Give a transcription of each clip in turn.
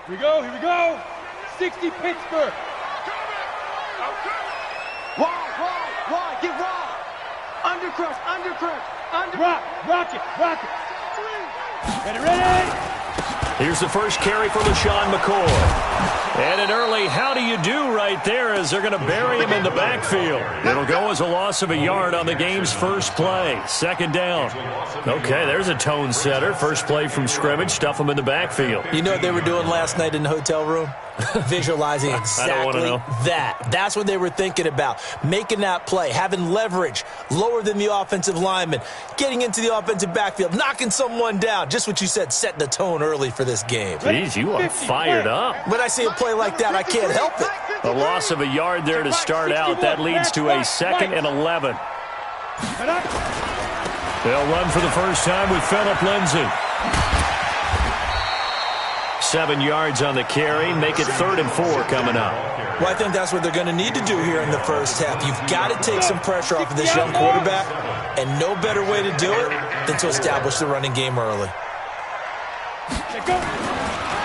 Here we go. 60 Pittsburgh. Wide, get wide. Undercrush. Rock it. Ready. Here's the first carry for LaShawn McCoy. And an early how do you do right there as they're going to bury him in the backfield. It'll go as a loss of a yard on the game's first play. Second down. Okay, there's a tone setter. First play from scrimmage, stuff him in the backfield. You know what they were doing last night in the hotel room? Visualizing exactly that. That's what they were thinking about. Making that play, having leverage, lower than the offensive lineman, getting into the offensive backfield, knocking someone down. Just what you said, setting the tone early for this game. Jeez, you are fired up. When I see a play like that, I can't help it. A loss of a yard there to start out. That leads to a 2nd and 11. They'll run for the first time with Phillip Lindsay. 7 yards on the carry. Make it 3rd and 4 coming up. Well, I think that's what they're going to need to do here in the first half. You've got to take some pressure off of this young quarterback, and no better way to do it than to establish the running game early.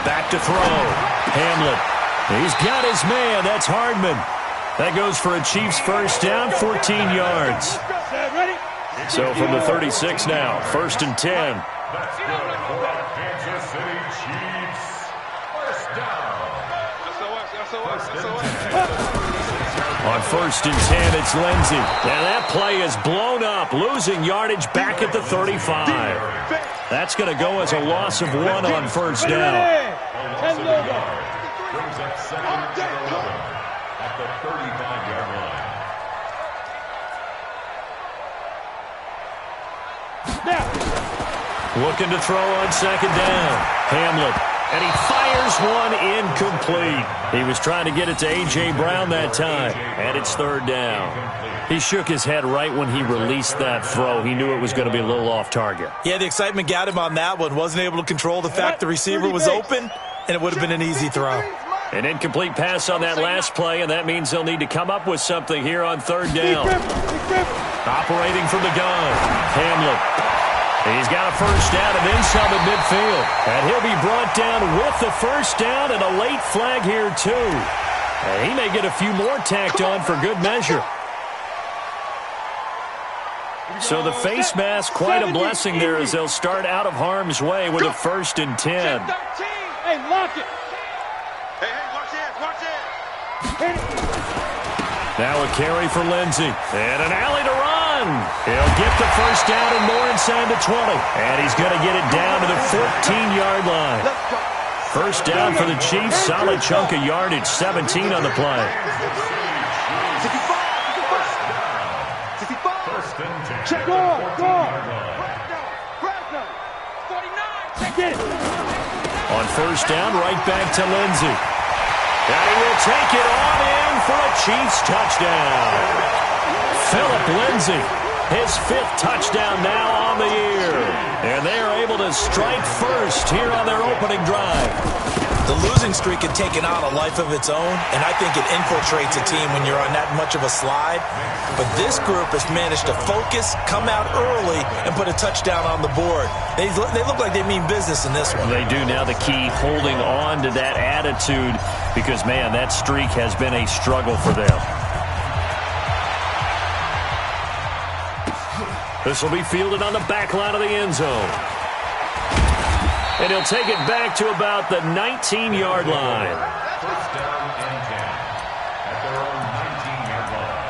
Back to throw. Hamlin. He's got his man. That's Hardman. That goes for a Chiefs first down, 14 yards. So from the 36 now, 1st and 10. On 1st and 10, it's Lindsay. And that play is blown up, losing yardage back at the 35. That's going to go as a loss of 1 on 1st down. At the 35-yard line. Looking to throw on 2nd down. Hamlin. And he fires one incomplete. He was trying to get it to A.J. Brown that time. And it's 3rd down. He shook his head right when he released that throw. He knew it was going to be a little off target. Yeah, the excitement got him on that one. Wasn't able to control the fact the receiver was open, and it would have been an easy throw. An incomplete pass on that last play, and that means they'll need to come up with something here on 3rd down. Operating from the gun, Hamlin. He's got a first down and then some at midfield. And he'll be brought down with the first down and a late flag here, too. And he may get a few more tacked on for good measure. So the face mask, quite a blessing there as they'll start out of harm's way with a 1st and 10. Hey, lock it. Now a carry for Lindsay. And an alley to run. He'll get the first down and more inside the 20. And he's going to get it down to the 14-yard line. First down for the Chiefs. Solid chunk of yardage. 17 on the play. Check on. Get it. On first down, right back to Lindsay. And he will take it on in for a Chiefs touchdown. Phillip Lindsay, his 5th touchdown now on the year. And they are able to strike first here on their opening drive. The losing streak had taken on a life of its own, and I think it infiltrates a team when you're on that much of a slide. But this group has managed to focus, come out early, and put a touchdown on the board. They look like they mean business in this one. They do. Now the key, holding on to that attitude, because, man, that streak has been a struggle for them. This will be fielded on the back line of the end zone. And he'll take it back to about the 19-yard line. First down and 10 at their own 19-yard line.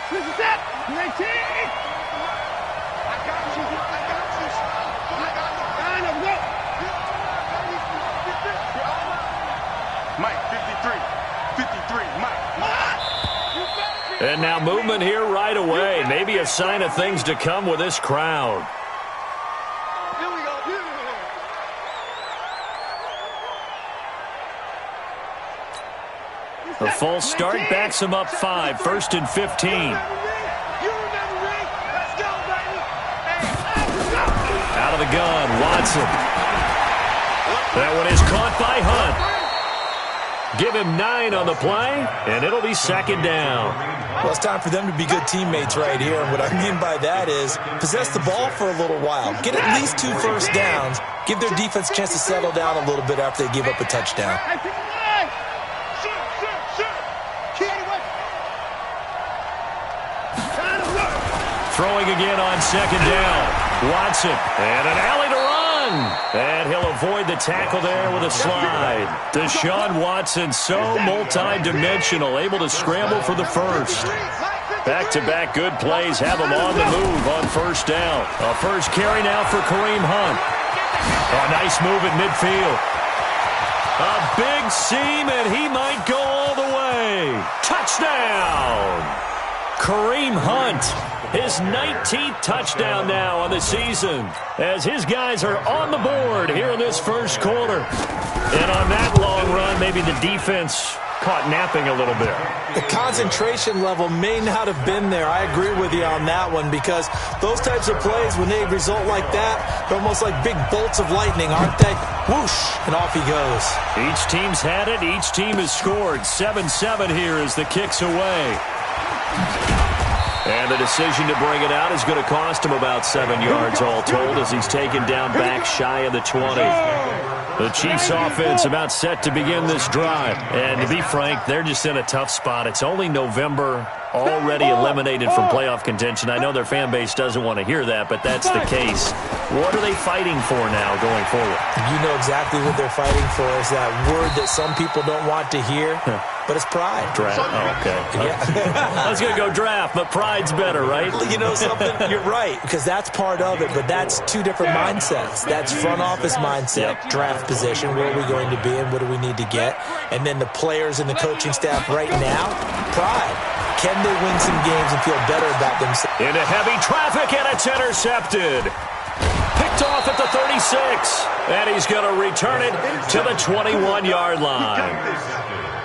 This is it. 19. I got you. Mike, 53, Mike. And now movement here right away. Maybe a sign of things to come with this crowd. Here we go. A false start backs him up 5. 1st and 15. Out of the gun, Watson. That one is caught by Hunt. Give him 9 on the play, and it'll be second down. Well, it's time for them to be good teammates right here. And what I mean by that is possess the ball for a little while. Get at least 2 first downs. Give their defense a chance to settle down a little bit after they give up a touchdown. Throwing again on second down. Watson, and an alley to run. And he'll avoid the tackle there with a slide. Deshaun Watson, so multi-dimensional, able to scramble for the first. Back-to-back good plays have him on the move on first down. A first carry now for Kareem Hunt. A nice move at midfield. A big seam, and he might go all the way. Touchdown! Kareem Hunt, his 19th touchdown now on the season, as his guys are on the board here in this first quarter. And on that long run, maybe the defense caught napping a little bit. The concentration level may not have been there. I agree with you on that one, because those types of plays, when they result like that, they're almost like big bolts of lightning, aren't they? Whoosh, and off he goes. Each team's had it. Each team has scored. 7-7 here as the kick's away. And the decision to bring it out is going to cost him about 7 yards all told, as he's taken down back shy of the 20. The Chiefs offense about set to begin this drive. And to be frank, they're just in a tough spot. It's only November, already eliminated from playoff contention. I know their fan base doesn't want to hear that, but that's the case. What are they fighting for now going forward? You know exactly what they're fighting for. Is that word that some people don't want to hear, but it's pride. Draft. Oh, okay. Yeah. I was going to go draft, but pride's better, right? You know something? You're right, because that's part of it, but that's 2 different mindsets. That's front office mindset, draft position, where are we going to be and what do we need to get? And then the players and the coaching staff right now, pride. Can they win some games and feel better about themselves? Into heavy traffic, and it's intercepted. Picked off at the 36, and he's going to return it to the 21-yard line.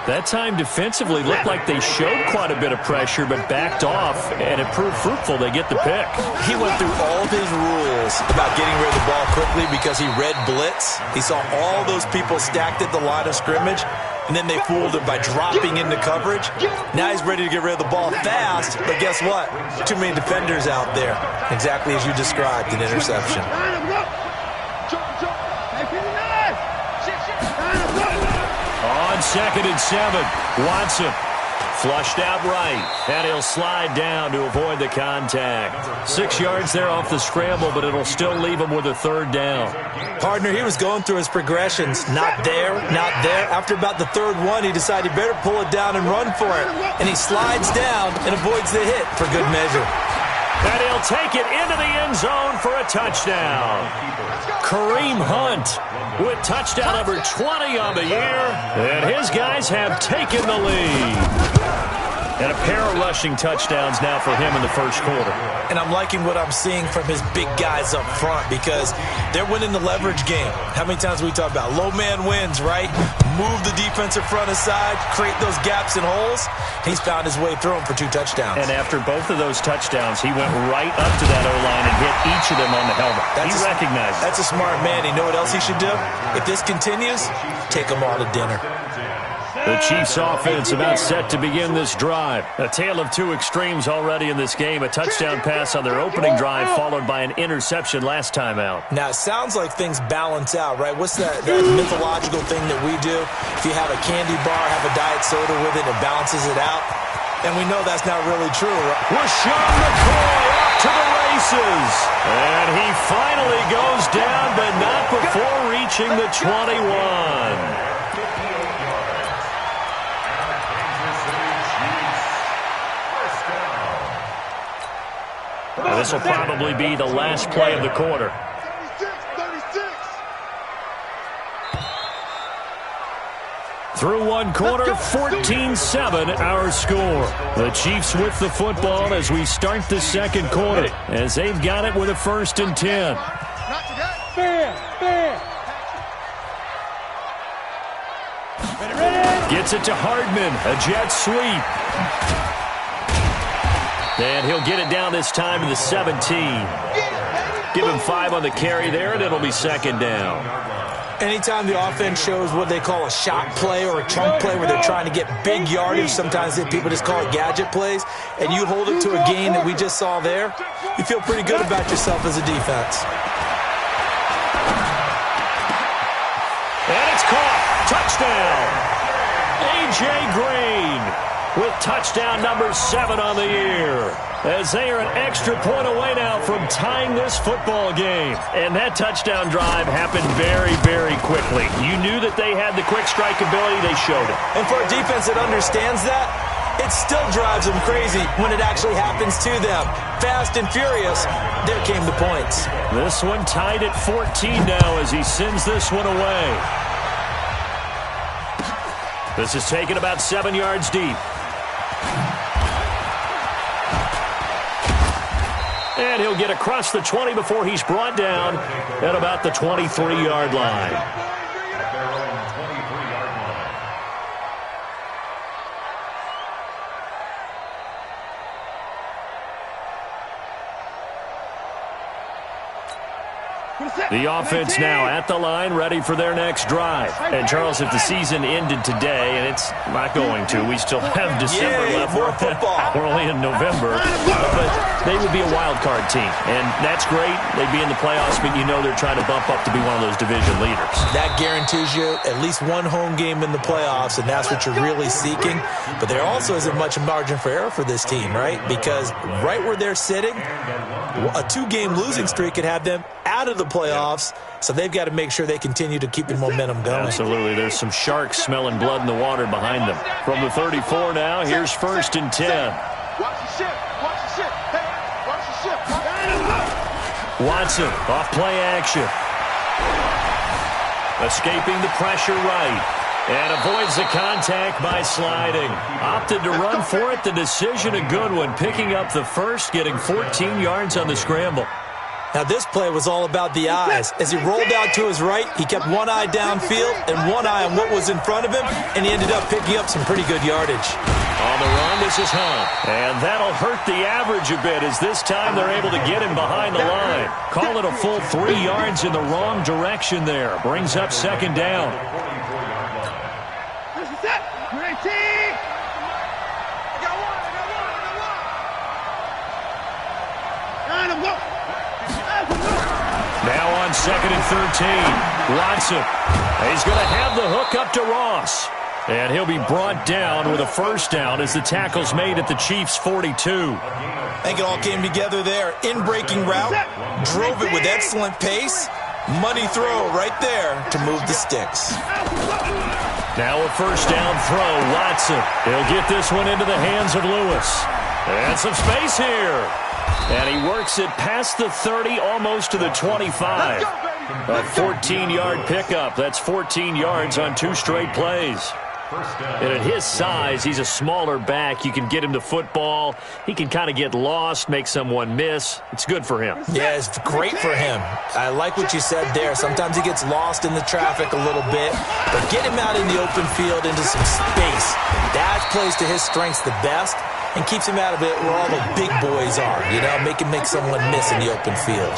That time defensively looked like they showed quite a bit of pressure, but backed off, and it proved fruitful. They get the pick. He went through all of his rules about getting rid of the ball quickly because he read blitz. He saw all those people stacked at the line of scrimmage, and then they fooled him by dropping into coverage. Now he's ready to get rid of the ball fast, but guess what? Too many defenders out there. Exactly as you described, an interception. On 2nd and 7, Watson flushed out right, and he'll slide down to avoid the contact. 6 yards there off the scramble, but it'll still leave him with a 3rd down. Partner, he was going through his progressions. Not there, not there. After about the 3rd one, he decided he better pull it down and run for it. And he slides down and avoids the hit for good measure. And he'll take it into the end zone for a touchdown. Kareem Hunt with touchdown number 20 on the year. And his guys have taken the lead. And a pair of rushing touchdowns now for him in the first quarter. And I'm liking what I'm seeing from his big guys up front, because they're winning the leverage game. How many times we talk about low man wins, right? Move the defensive front aside, create those gaps and holes. He's found his way through them for 2 touchdowns. And after both of those touchdowns, he went right up to that O-line and hit each of them on the helmet. He recognized it. That's a smart man. You know what else he should do? If this continues, take them all to dinner. The Chiefs offense about set to begin this drive. A tale of 2 extremes already in this game. A touchdown pass on their opening drive, followed by an interception last time out. Now, it sounds like things balance out, right? What's that mythological thing that we do? If you have a candy bar, have a diet soda with it, it balances it out. And we know that's not really true, right? Rashawn McCoy off to the races. And he finally goes down, but not before reaching the 21. This will probably be the last play of the quarter. 36. Through 1 quarter, 14-7 our score. The Chiefs with the football as we start the second quarter, as they've got it with a 1st and 10. Gets it to Hardman, a jet sweep. And he'll get it down this time to the 17. Give him 5 on the carry there, and it'll be 2nd down. Anytime the offense shows what they call a shot play or a chunk play where they're trying to get big yardage, sometimes people just call it gadget plays, and you hold it to a gain that we just saw there, you feel pretty good about yourself as a defense. And it's caught. Touchdown. A.J. Green with touchdown number 7 on the year, as they are an extra point away now from tying this football game. And that touchdown drive happened very, very quickly. You knew that they had the quick strike ability. They showed it. And for a defense that understands that, it still drives them crazy when it actually happens to them. Fast and furious, there came the points. This one tied at 14 now as he sends this one away. This is taken about 7 yards deep. And he'll get across the 20 before he's brought down at about the 23-yard line. At their own 23-yard line. The offense now at the line, ready for their next drive. And, Charles, if the season ended today, and it's not going to, we still have December left. More football. We're only in November. But they would be a wild card team. And that's great. They'd be in the playoffs, but you know they're trying to bump up to be one of those division leaders. That guarantees you at least one home game in the playoffs, and that's what you're really seeking. But there also isn't much margin for error for this team, right? Because right where they're sitting, a 2-game losing streak could have them out of the playoffs, so they've got to make sure they continue to keep the momentum going. Absolutely. There's some sharks smelling blood in the water behind them. From the 34 now, here's 1st and 10. Watch the ship. Watch the ship. Hey, watch the ship. Watson, off play action. Escaping the pressure right. And avoids the contact by sliding. Opted to run for it. The decision a good one. Picking up the first, getting 14 yards on the scramble. Now, this play was all about the eyes. As he rolled out to his right, he kept one eye downfield and one eye on what was in front of him, and he ended up picking up some pretty good yardage. On the run, this is Hunt. And that'll hurt the average a bit, as this time they're able to get him behind the line. Call it a full 3 yards in the wrong direction there. Brings up 2nd down. Now on 2nd and 13. Watson. He's going to have the hook up to Ross. And he'll be brought down with a 1st down as the tackle's made at the Chiefs' 42. I think it all came together there. In-breaking route. Drove it with excellent pace. Money throw right there to move the sticks. Now a 1st down throw. Watson. He'll get this one into the hands of Lewis. And some space here. And he works it past the 30, almost to the 25. A 14-yard pickup. That's 14 yards on 2 straight plays. And at his size, he's a smaller back. You can get him to football. He can kind of get lost, make someone miss. It's good for him. Yeah, it's great for him. I like what you said there. Sometimes he gets lost in the traffic a little bit, but get him out in the open field into some space. That plays to his strengths the best and keeps him out of it where all the big boys are, you know, make someone miss in the open field.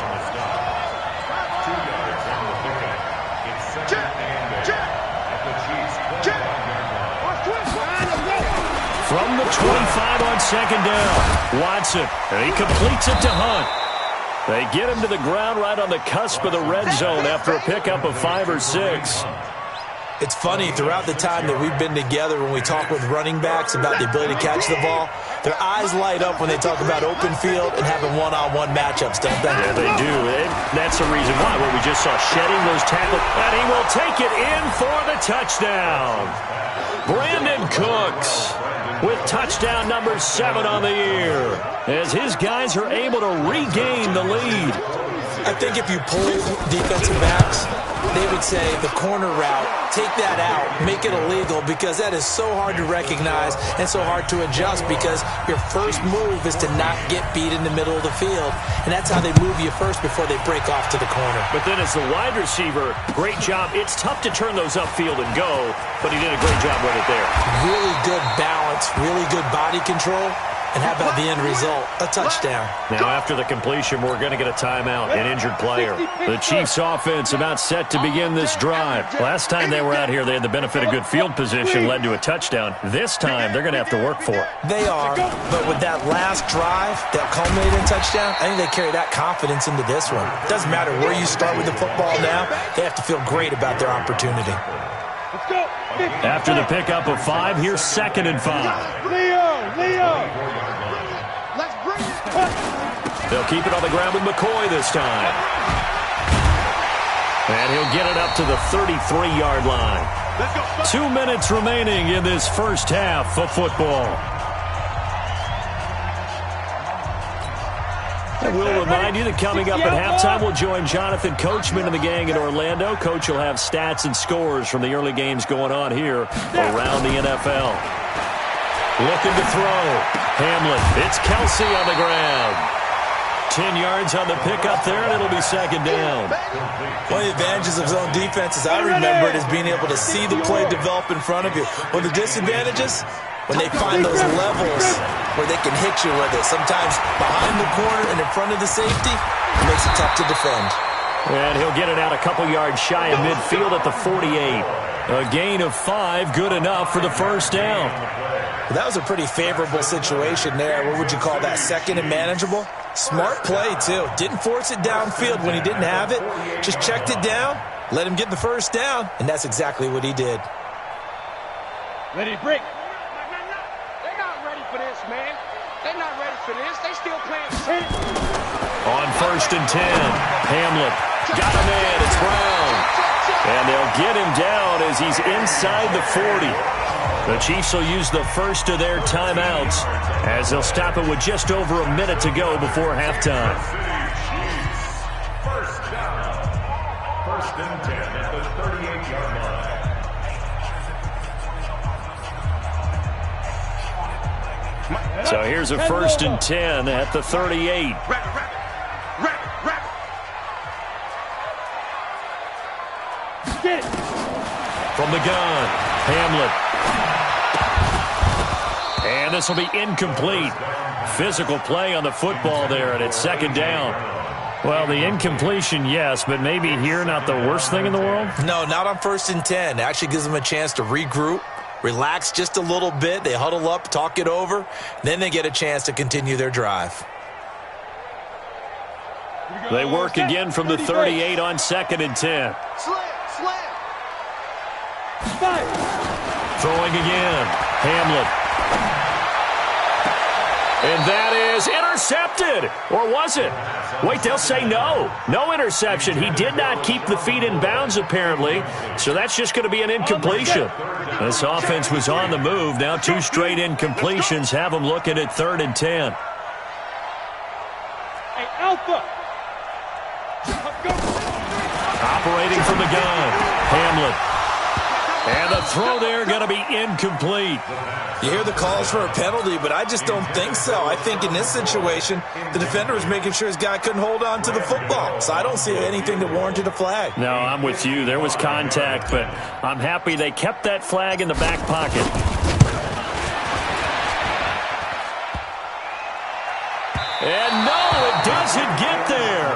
From the 25 on 2nd down, Watson, and he completes it to Hunt. They get him to the ground right on the cusp of the red zone after a pickup of 5 or 6. It's funny, throughout the time that we've been together, when we talk with running backs about the ability to catch the ball, their eyes light up when they talk about open field and having one-on-one matchups, don't they? Yeah, they do. That's the reason why. What we just saw, shedding those tackles, and he will take it in for the touchdown. Brandon Cooks with touchdown number 7 on the year, as his guys are able to regain the lead. I think if you pull defensive backs, they would say the corner route, take that out, make it illegal, because that is so hard to recognize and so hard to adjust, because your first move is to not get beat in the middle of the field, and that's how they move you first before they break off to the corner. But then as the wide receiver, great job. It's tough to turn those upfield and go, but he did a great job with it there. Really good balance, really good body control, And how about the end result? A touchdown. Now, after the completion, we're going to get a timeout, an injured player. The Chiefs' offense about set to begin this drive. Last time they were out here, they had the benefit of good field position, led to a touchdown. This time, they're going to have to work for it. They are, but with that last drive that culminated in touchdown, I think they carry that confidence into this one. Doesn't matter where you start with the football now, they have to feel great about their opportunity. After the pickup of 5, here's 2nd and 5. Leo! Let's bring it. They'll keep it on the ground with McCoy this time. And he'll get it up to the 33-yard line. 2 minutes remaining in this first half of football. And we'll remind you that coming up at halftime, we'll join Jonathan Coachman and the gang in Orlando. Coach will have stats and scores from the early games going on here around the NFL. Looking to throw. Hamlin. It's Kelsey on the ground. 10 yards on the pickup there, and it'll be 2nd down. One of the advantages of zone defense, as I remember it, is being able to see the play develop in front of you. One of the disadvantages, when they find those levels where they can hit you with it. Sometimes behind the corner and in front of the safety, it makes it tough to defend. And he'll get it out a couple yards shy of midfield at the 48. A gain of 5, good enough for the first down. Well, that was a pretty favorable situation there. What would you call that, 2nd and manageable? Smart play, too. Didn't force it downfield when he didn't have it. Just checked it down, let him get the first down, and that's exactly what he did. Let it break. They're not ready for this, man. They're not ready for this. They still playing. On 1st and 10, Hamlin got a man. It's Brown. And they'll get him down as he's inside the 40. The Chiefs will use the first of their timeouts as they'll stop it with just over a minute to go before halftime. First down. 1st and 10 at the 38-yard line. So here's a 1st and 10 at the 38. Get it. From the gun, Hamlin. And this will be incomplete. Physical play on the football there, and it's 2nd down. Well, the incompletion, yes, but maybe here not the worst thing in the world? No, not on 1st and 10. It actually gives them a chance to regroup, relax just a little bit. They huddle up, talk it over. Then they get a chance to continue their drive. They work again from the 38 on 2nd and 10. Slam. Throwing again. Hamlin. And that is intercepted. Or was it? Wait, they'll say no. No interception. He did not keep the feet in bounds, apparently. So that's just going to be an incompletion. This offense was on the move. Now 2 straight incompletions have them looking at 3rd and 10. Hey, Alpha. Operating from the gun. Hamlin. And the throw there going to be incomplete. You hear the calls for a penalty, but I just don't think so. I think in this situation, the defender was making sure his guy couldn't hold on to the football. So I don't see anything that warranted a flag. No, I'm with you. There was contact, but I'm happy they kept that flag in the back pocket. And no, it doesn't get there.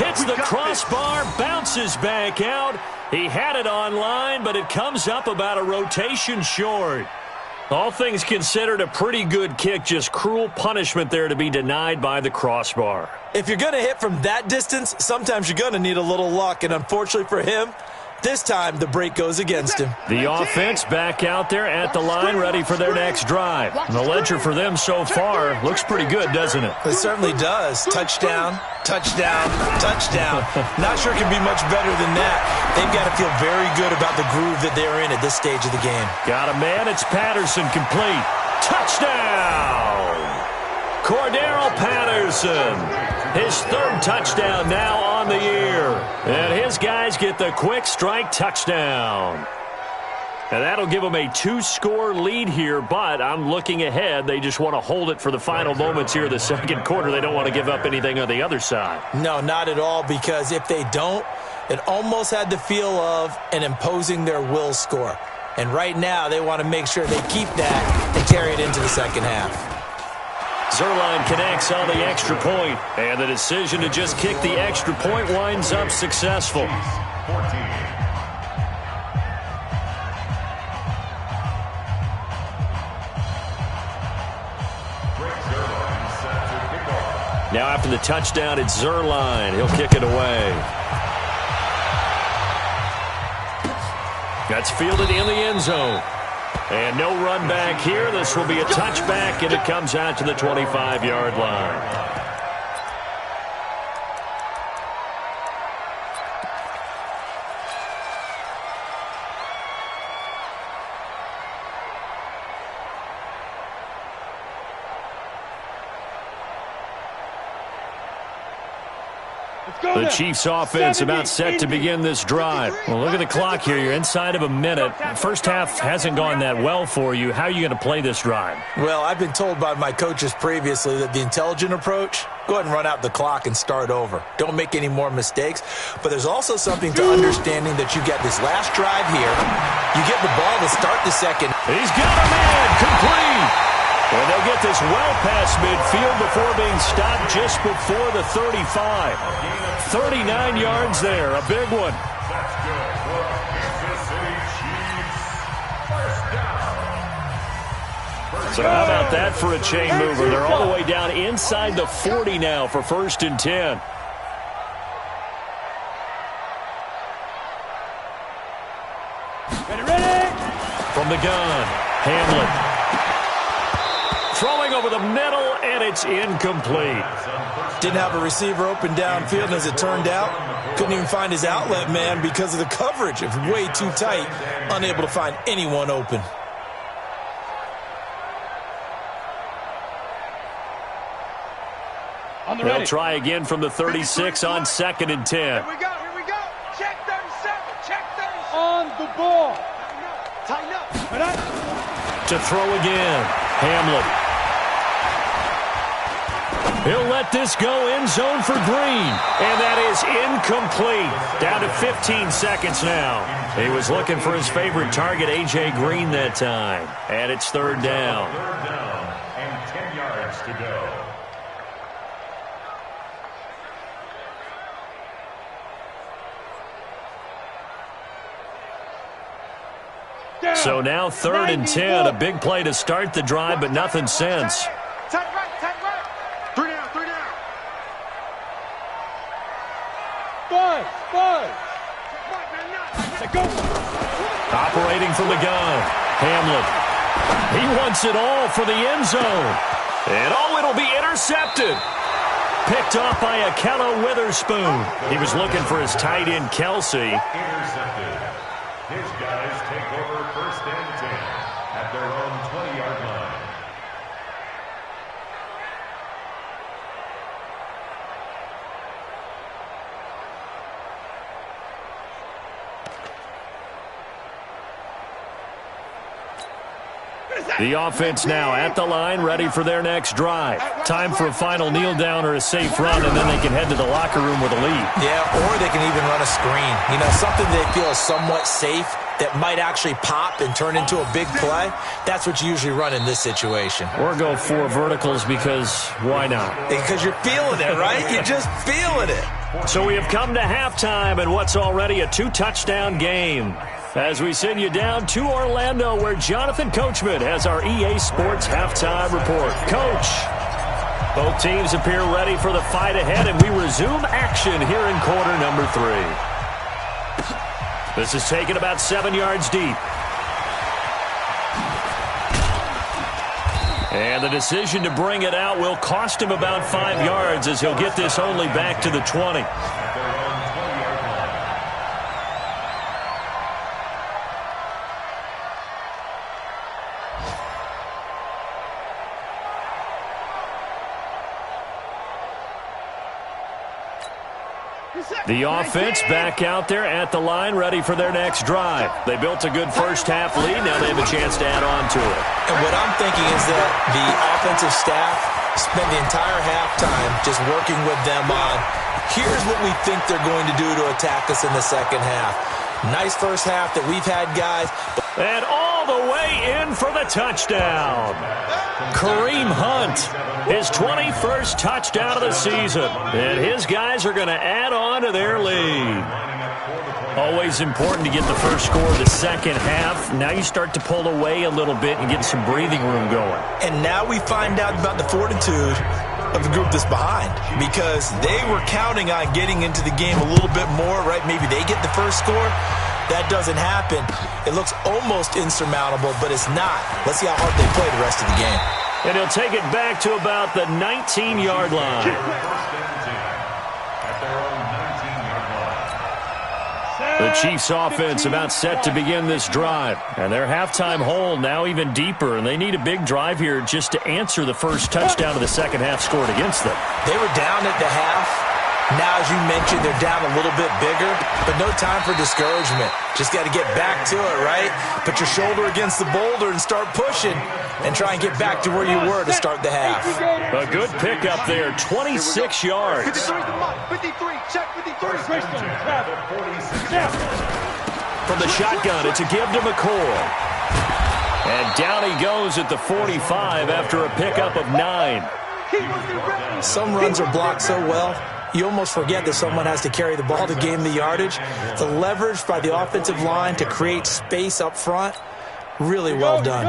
Hits the crossbar, bounces back out. He had it on line, but it comes up about a rotation short. All things considered, a pretty good kick, just cruel punishment there to be denied by the crossbar. If you're going to hit from that distance, sometimes you're going to need a little luck, and unfortunately for him, this time the break goes against him. The offense back out there at the line, ready for their next drive. The ledger for them so far looks pretty good, doesn't it? It certainly does. Touchdown, touchdown, touchdown. Not sure it can be much better than that. They've got to feel very good about the groove that they're in at this stage of the game. Got a man. It's Patterson, complete. Touchdown! Cordero Patterson. His 3rd touchdown now on the year. And his guys get the quick strike touchdown. And that'll give them a 2-score lead here, but I'm looking ahead. They just want to hold it for the final moments here of the 2nd quarter. They don't want to give up anything on the other side. No, not at all, because if they don't, it almost had the feel of an imposing their will score. And right now, they want to make sure they keep that and carry it into the second half. Zerline connects on the extra point, and the decision to just kick the extra point winds up successful. 14. Now after the touchdown, it's Zerline. He'll kick it away. That's fielded in the end zone. And no run back here. This will be a touchback, and it comes out to the 25-yard line. The Chiefs offense about set to begin this drive. Well, look at the clock here. You're inside of a minute. First half hasn't gone that well for you. How are you going to play this drive? Well, I've been told by my coaches previously that the intelligent approach, go ahead and run out the clock and start over. Don't make any more mistakes. But there's also something to understanding that you get this last drive here. You get the ball to start the second. He's got a man complete. And they'll get this well past midfield before being stopped just before the 35. 39 yards there, a big one. That's good for Kansas City Chiefs. First down. So how about that for a chain mover? They're all the way down inside the 40 now for 1st and 10. Ready? From the gun, Hamlin. Throwing over the middle, and it's incomplete. Didn't have a receiver open downfield, and as it turned out, couldn't even find his outlet man because of the coverage. It was way too tight, unable to find anyone open. They'll try again from the 36 on 2nd and 10. Here we go. Check 37. Check 37. On the ball. Tighten up. Right. To throw again, Hamlin. He'll let this go end zone for Green. And that is incomplete. Down to 15 seconds now. He was looking for his favorite target, A.J. Green, that time. And it's 3rd down. 3rd down and 10 yards to go. So now 3rd and 10. A big play to start the drive, but nothing since. Tight right. 3 down. 5. Go. Operating from the gun, Hamlin. He wants it all for the end zone. And it'll be intercepted. Picked off by Akello Witherspoon. He was looking for his tight end, Kelsey. Intercepted. His guys take over 1st and 10 at their own 20-yard line. The offense now at the line, ready for their next drive. Time for a final kneel down or a safe run, and then they can head to the locker room with a lead. Yeah, or they can even run a screen. You know, something they feel is somewhat safe that might actually pop and turn into a big play. That's what you usually run in this situation. Or go 4 verticals because why not? Because you're feeling it, right? You're just feeling it. So we have come to halftime in what's already a 2-touchdown game. As we send you down to Orlando, where Jonathan Coachman has our EA Sports halftime report. Coach, both teams appear ready for the fight ahead, and we resume action here in quarter number 3. This is taken about 7 yards deep. And the decision to bring it out will cost him about 5 yards, as he'll get this only back to the 20. The offense back out there at the line, ready for their next drive. They built a good first half lead. Now they have a chance to add on to it. And what I'm thinking is that the offensive staff spent the entire halftime just working with them on, here's what we think they're going to do to attack us in the second half. Nice first half that we've had, guys. And all the way in for the touchdown. Kareem Hunt, his 21st touchdown of the season. And his guys are going to add on to their lead. Always important to get the first score of the second half. Now you start to pull away a little bit and get some breathing room going. And now we find out about the fortitude of the group that's behind, because they were counting on getting into the game a little bit more, right? Maybe they get the first score. That doesn't happen. It looks almost insurmountable, but it's not. Let's see how hard they play the rest of the game. And he'll take it back to about the 19-yard line. The Chiefs' offense about set to begin this drive. And their halftime hole now even deeper, and they need a big drive here just to answer the first touchdown of the second half scored against them. They were down at the half. Now, as you mentioned, they're down a little bit bigger, but no time for discouragement. Just got to get back to it, right? Put your shoulder against the boulder and start pushing and try and get back to where you were to start the half. A good pickup there, 26 yards. 53, check 53. From the shotgun, it's a give to McCoy. And down he goes at the 45 after a pickup of 9. Some runs are blocked so well, you almost forget that someone has to carry the ball to gain the yardage. The leverage by the offensive line to create space up front, really well done.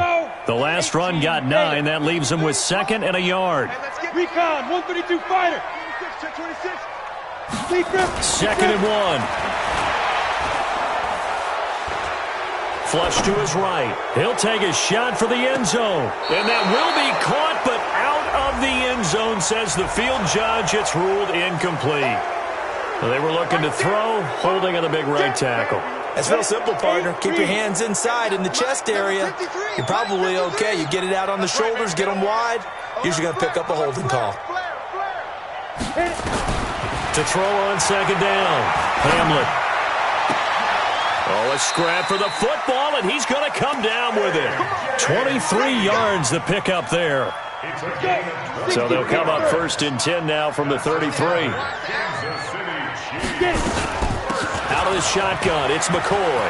The last run got 9. That leaves him with 2nd and a yard. Recon, 132 fighter. 2nd and 1. Flush to his right. He'll take a shot for the end zone. And that will be caught, but out of the end zone, says the field judge. It's ruled incomplete. They were looking to throw, holding on the big right tackle. That's real simple, partner. Keep your hands inside in the chest area. You're probably okay. You get it out on the shoulders, get them wide. Usually going to pick up a holding call. To throw on 2nd down. Hamlet. Oh, a scrap for the football, and he's going to come down with it. 23 yards the pickup there. So they'll come up 1st and 10 now from the 33. Out of the shotgun, it's McCoy.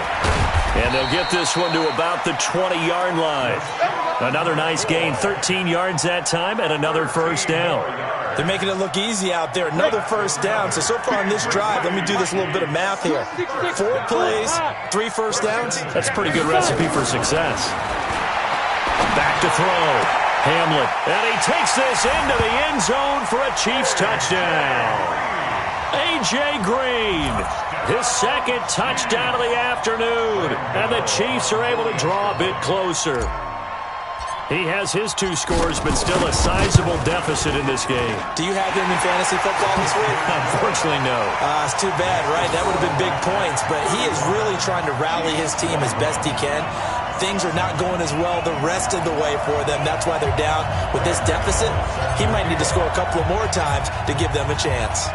And they'll get this one to about the 20-yard line. Another nice gain, 13 yards that time, and another first down. They're making it look easy out there. Another first down. So far on this drive, let me do this little bit of math here. 4 plays, 3 first downs. That's a pretty good recipe for success. Back to throw. Hamlet. And he takes this into the end zone for a Chiefs touchdown. A.J. Green, his 2nd touchdown of the afternoon. And the Chiefs are able to draw a bit closer. He has his 2 scores, but still a sizable deficit in this game. Do you have him in fantasy football this week? Unfortunately, no. It's too bad, right? That would have been big points, but he is really trying to rally his team as best he can. Things are not going as well the rest of the way for them. That's why they're down. With this deficit, he might need to score a couple of more times to give them a chance.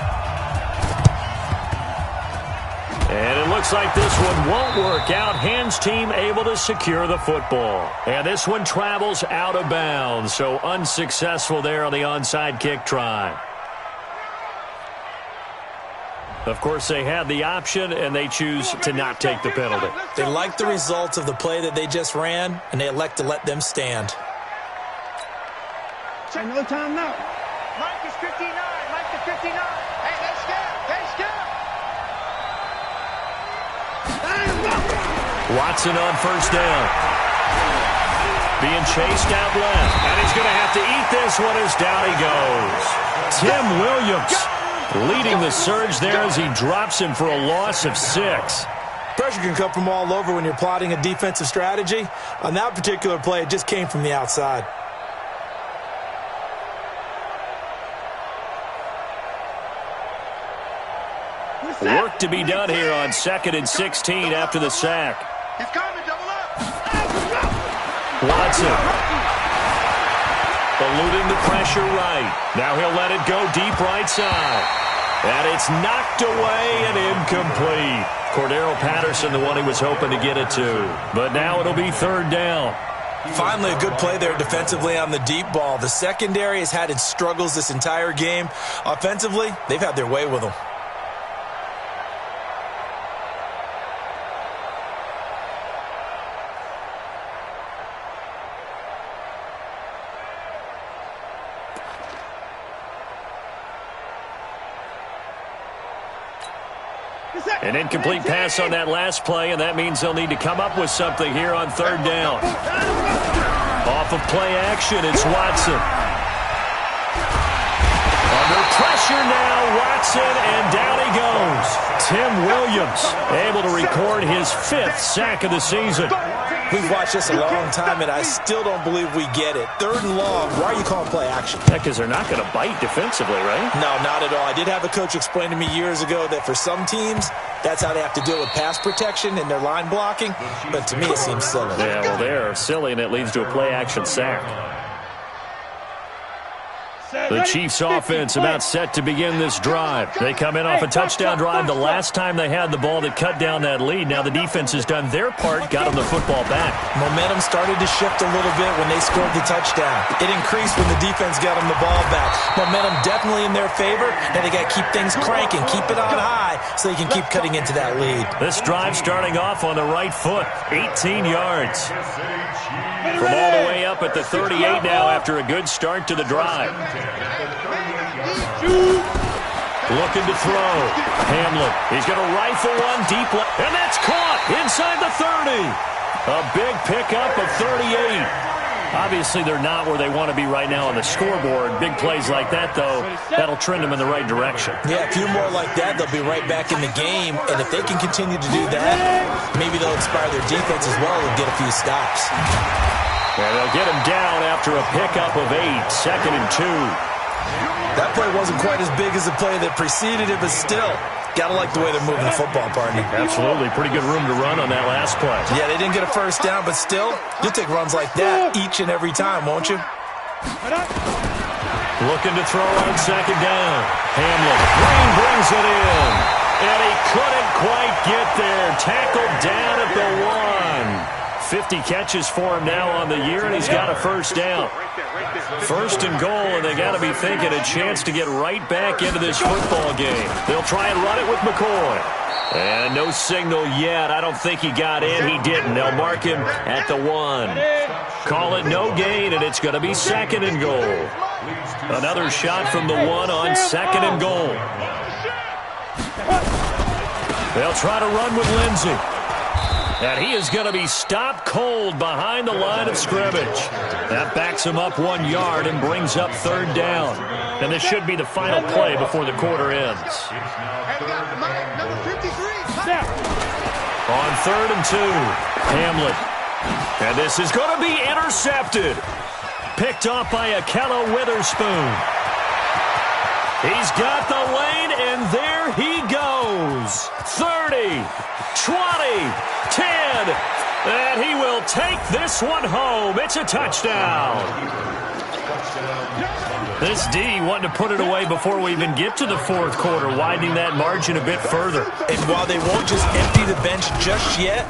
And it looks like this one won't work out. Hands team able to secure the football. And this one travels out of bounds, so unsuccessful there on the onside kick try. Of course, they had the option, and they choose to not take the penalty. They like the results of the play that they just ran, and they elect to let them stand. No time now. Mike is 59. Mike is 59. Hey, let's go. Let's go. Watson on first down. Being chased out left. And he's going to have to eat this one as down he goes. Tim Williams leading the surge there as he drops him for a loss of 6. Pressure can come from all over when you're plotting a defensive strategy. On that particular play, it just came from the outside. Work to be done here on 2nd and 16 after the sack. He's coming, double up. Watson. Eluding the pressure right. Now he'll let it go deep right side. And it's knocked away and incomplete. Cordero Patterson, the one he was hoping to get it to. But now it'll be 3rd down. Finally, a good play there defensively on the deep ball. The secondary has had its struggles this entire game. Offensively, they've had their way with them. An incomplete pass on that last play, and that means they'll need to come up with something here on third down. Off of play action, it's Watson. Under pressure now, Watson, and down he goes. Tim Williams able to record his 5th sack of the season. We've watched this a long time, and I still don't believe we get it. 3rd and long, why are you calling play action? Because they're not going to bite defensively, right? No, not at all. I did have a coach explain to me years ago that for some teams, that's how they have to deal with pass protection and their line blocking. But to me, it seems silly. Yeah, well, they're silly, and it leads to a play action sack. The Chiefs offense about set to begin this drive. They come in off a touchdown drive the last time they had the ball that cut down that lead. Now the defense has done their part, got them the football back. Momentum started to shift a little bit when they scored the touchdown. It increased when the defense got them the ball back. Momentum definitely in their favor. Now they got to keep things cranking, keep it on high so they can keep cutting into that lead. This drive starting off on the right foot, 18 yards. From all the way up at the 38 now after a good start to the drive. Looking to throw. Hamlin. He's going to rifle one deep left. And that's caught inside the 30. A big pickup of 38. Obviously, they're not where they want to be right now on the scoreboard. Big plays like that, though, that'll trend them in the right direction. Yeah, a few more like that, they'll be right back in the game. And if they can continue to do that, maybe they'll inspire their defense as well and get a few stops. And they'll get him down after a pickup of 8, 2nd and 2. That play wasn't quite as big as the play that preceded it, but still, got to like the way they're moving the football, partner. Absolutely. Pretty good room to run on that last play. Yeah, they didn't get a first down, but still, you'll take runs like that each and every time, won't you? Looking to throw on 2nd down. Hamlin. Green brings it in. And he couldn't quite get there. Tackled down at the 1. 50 catches for him now on the year, and he's got a first down. 1st and goal, and they got to be thinking a chance to get right back into this football game. They'll try and run it with McCoy. And no signal yet. I don't think he got in. He didn't. They'll mark him at the 1. Call it no gain, and it's going to be 2nd and goal. Another shot from the 1 on 2nd and goal. They'll try to run with Lindsey. And he is going to be stopped cold behind the line of scrimmage. That backs him up 1 yard and brings up 3rd down. And this should be the final play before the quarter ends. On 3rd and 2, Hamlin. And this is going to be intercepted. Picked off by Akello Witherspoon. He's got the lane, and there he goes. 30, 20, 10, and he will take this one home. It's a touchdown. This D wanting to put it away before we even get to the 4th quarter, widening that margin a bit further. And while they won't just empty the bench just yet,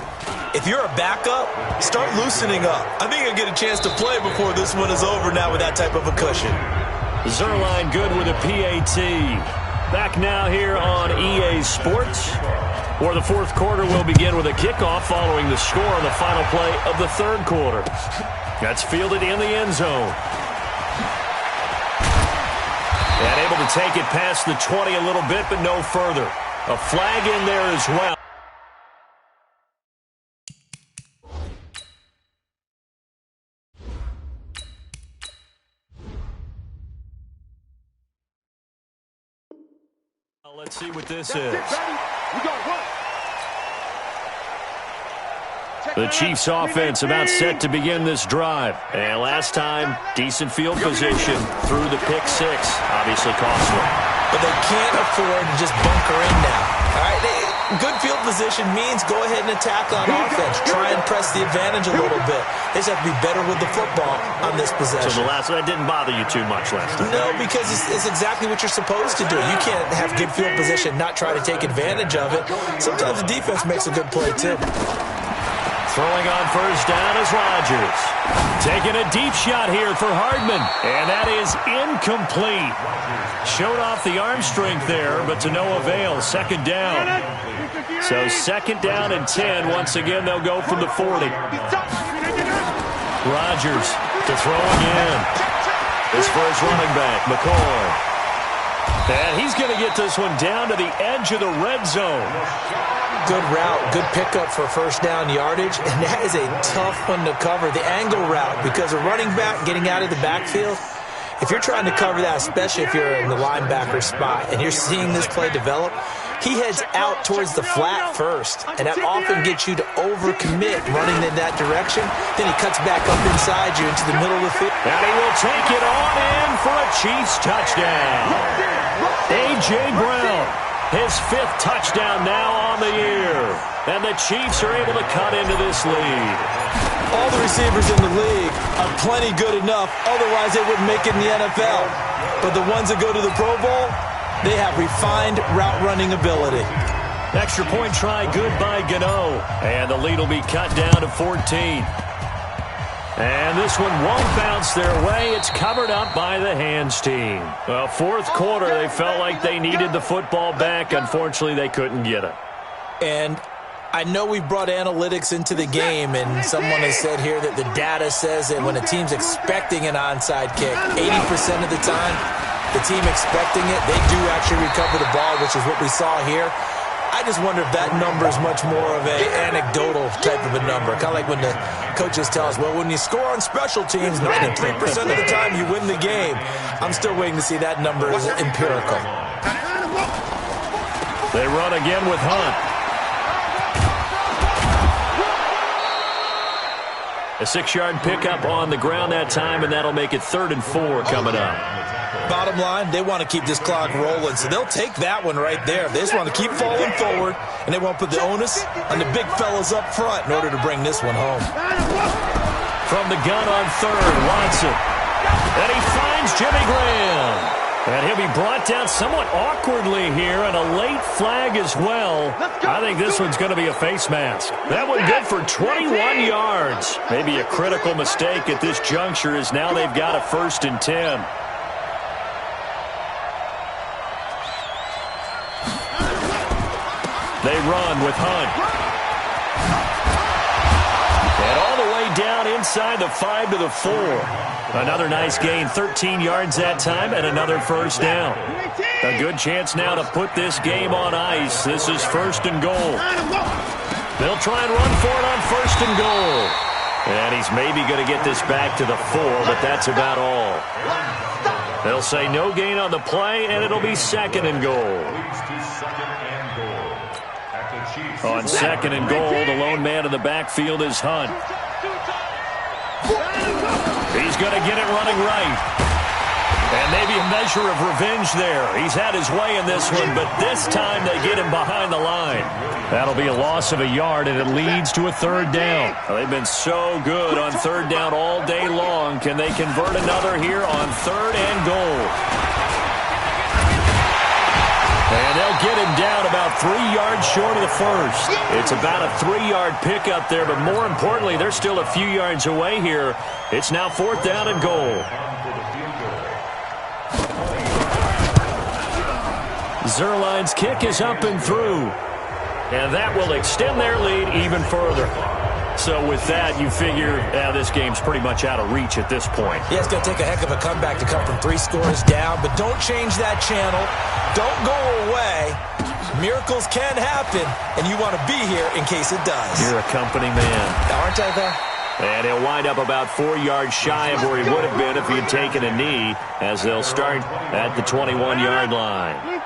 if you're a backup, start loosening up. I think you'll get a chance to play before this one is over now with that type of a cushion. Zerline good with a PAT. Back now here on EA Sports, where the 4th quarter will begin with a kickoff following the score on the final play of the 3rd quarter. That's fielded in the end zone. And able to take it past the 20 a little bit, but no further. A flag in there as well. Let's see what this is. The Chiefs offense about set to begin this drive. And last time, decent field position through the pick 6. Obviously costly. But they can't afford to just bunker in now. All right, good field position means go ahead and attack on offense. Try and press the advantage a little bit. They just have to be better with the football on this possession. So that didn't bother you too much last time? No, because it's exactly what you're supposed to do. You can't have good field position, not try to take advantage of it. Sometimes the defense makes a good play, too. Throwing on first down is Rodgers. Taking a deep shot here for Hardman. And that is incomplete. Showed off the arm strength there, but to no avail. 2nd down. So 2nd down and 10. Once again, they'll go from the 40. Rodgers to throw again. His first running back, McCoy. And he's going to get this one down to the edge of the red zone. Good route, good pickup for first down yardage, and that is a tough one to cover, the angle route, because a running back getting out of the backfield, if you're trying to cover that, especially if you're in the linebacker spot and you're seeing this play develop, he heads out towards the flat first, and that often gets you to overcommit running in that direction. Then he cuts back up inside you into the middle of the field. And he will take it on in for a Chiefs touchdown. A.J. Brown, his 5th touchdown now on the year. And the Chiefs are able to cut into this lead. All the receivers in the league are plenty good enough, otherwise they wouldn't make it in the NFL. But the ones that go to the Pro Bowl, they have refined route running ability. Extra point try, good by Gano. And the lead will be cut down to 14. And this one won't bounce their way. It's covered up by the hands team. Well, 4th quarter, they felt like they needed the football back. Unfortunately, they couldn't get it. And I know we brought analytics into the game, and someone has said here that the data says that when a team's expecting an onside kick, 80% of the time, the team expecting it, they do actually recover the ball, which is what we saw here. I just wonder if that number is much more of an anecdotal type of a number. Kind of like when the coaches tell us, well, when you score on special teams, 93% of the time you win the game. I'm still waiting to see that number is empirical. They run again with Hunt. A 6-yard pickup on the ground that time, and that'll make it 3rd and 4 coming up. Bottom line, they want to keep this clock rolling, so they'll take that one right there. They just want to keep falling forward, and they want to put the onus on the big fellas up front in order to bring this one home. From the gun on 3rd, Watson. And he finds Jimmy Graham. And he'll be brought down somewhat awkwardly here, and a late flag as well. I think this one's going to be a face mask. That one good for 21 yards. Maybe a critical mistake at this juncture, as now they've got a 1st and 10. They run with Hunt. And all the way down inside the 5 to the 4. Another nice gain, 13 yards that time, and another first down. A good chance now to put this game on ice. This is 1st and goal. They'll try and run for it on 1st and goal. And he's maybe going to get this back to the 4, but that's about all. They'll say no gain on the play, and it'll be 2nd and goal. On 2nd and goal, the lone man in the backfield is Hunt. He's going to get it running right. And maybe a measure of revenge there. He's had his way in this one, but this time they get him behind the line. That'll be a loss of a yard, and it leads to a 3rd down. Well, they've been so good on 3rd down all day long. Can they convert another here on 3rd and goal? And they'll get him down about 3 yards short of the 1st. It's about a 3-yard pickup there, but more importantly, they're still a few yards away here. It's now 4th down and goal. Zerline's kick is up and through. And that will extend their lead even further. So with that, you figure this game's pretty much out of reach at this point. Yeah, it's going to take a heck of a comeback to come from 3 scores down, but don't change that channel. Don't go away. Miracles can happen, and you want to be here in case it does. You're a company man. Aren't I, though? And he'll wind up about 4 yards shy of where he would have been if he had taken a knee, as they'll start at the 21-yard line.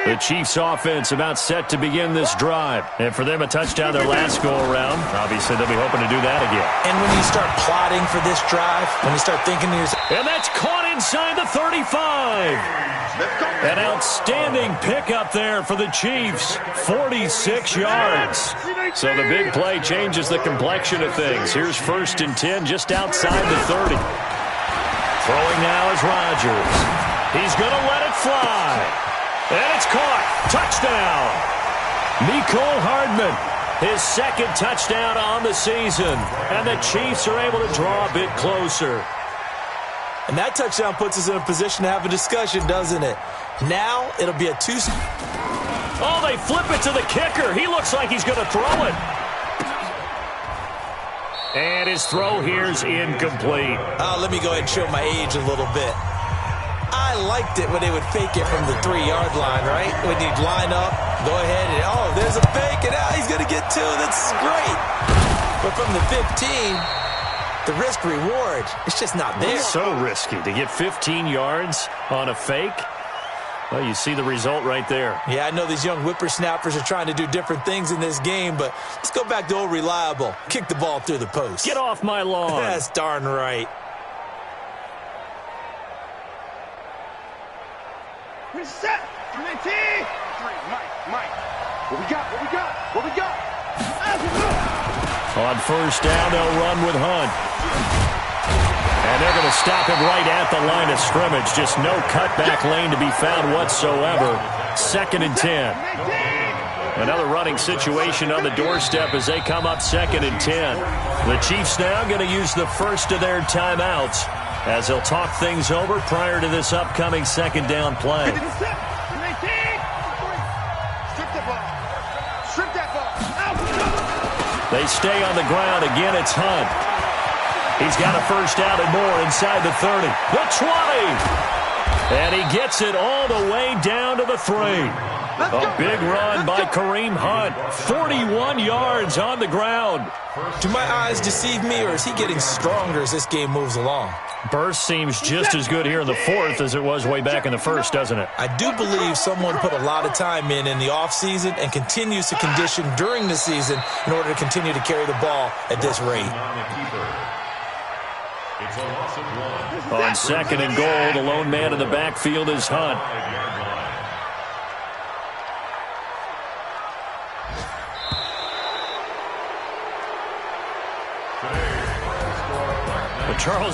The Chiefs offense about set to begin this drive. And for them, a touchdown their last go-around. Obviously, they'll be hoping to do that again. And when you start plotting for this drive, when you start thinking to yourself... And that's caught inside the 35. An outstanding pickup there for the Chiefs. 46 yards. So the big play changes the complexion of things. Here's 1st and 10 just outside the 30. Throwing now is Rodgers. He's going to let it fly. And it's caught. Touchdown. Mecole Hardman, his 2nd touchdown on the season. And the Chiefs are able to draw a bit closer. And that touchdown puts us in a position to have a discussion, doesn't it? Now it'll be a 2... Oh, they flip it to the kicker. He looks like he's going to throw it. And his throw here's incomplete. Let me go ahead and show my age a little bit. I I liked it when they would fake it from the 3-yard line, right? When you'd line up, go ahead, and, oh, there's a fake, and he's going to get 2. That's great. But from the 15, the risk-reward, it's just not there. So risky to get 15 yards on a fake. Well, you see the result right there. Yeah, I know these young whippersnappers are trying to do different things in this game, but let's go back to old reliable. Kick the ball through the post. Get off my lawn. That's darn right. Reset. 19. Mike. What we got? On first down, they'll run with Hunt. And they're going to stop him right at the line of scrimmage. Just no cutback lane to be found whatsoever. 2nd and 10. Another running situation on the doorstep as they come up 2nd and 10. The Chiefs now going to use the first of their timeouts as they'll talk things over prior to this upcoming 2nd down play. Strip that ball. They stay on the ground. Again, it's Hunt. He's got a first down and more inside the 30. The 20. And he gets it all the way down to the 3. A big run by Kareem Hunt. 41 yards on the ground. Do my eyes deceive me, or is he getting stronger as this game moves along? Burst seems just as good here in the 4th as it was way back in the 1st, doesn't it? I do believe someone put a lot of time in the offseason and continues to condition during the season in order to continue to carry the ball at this rate. On 2nd and goal, the lone man in the backfield is Hunt. But Charles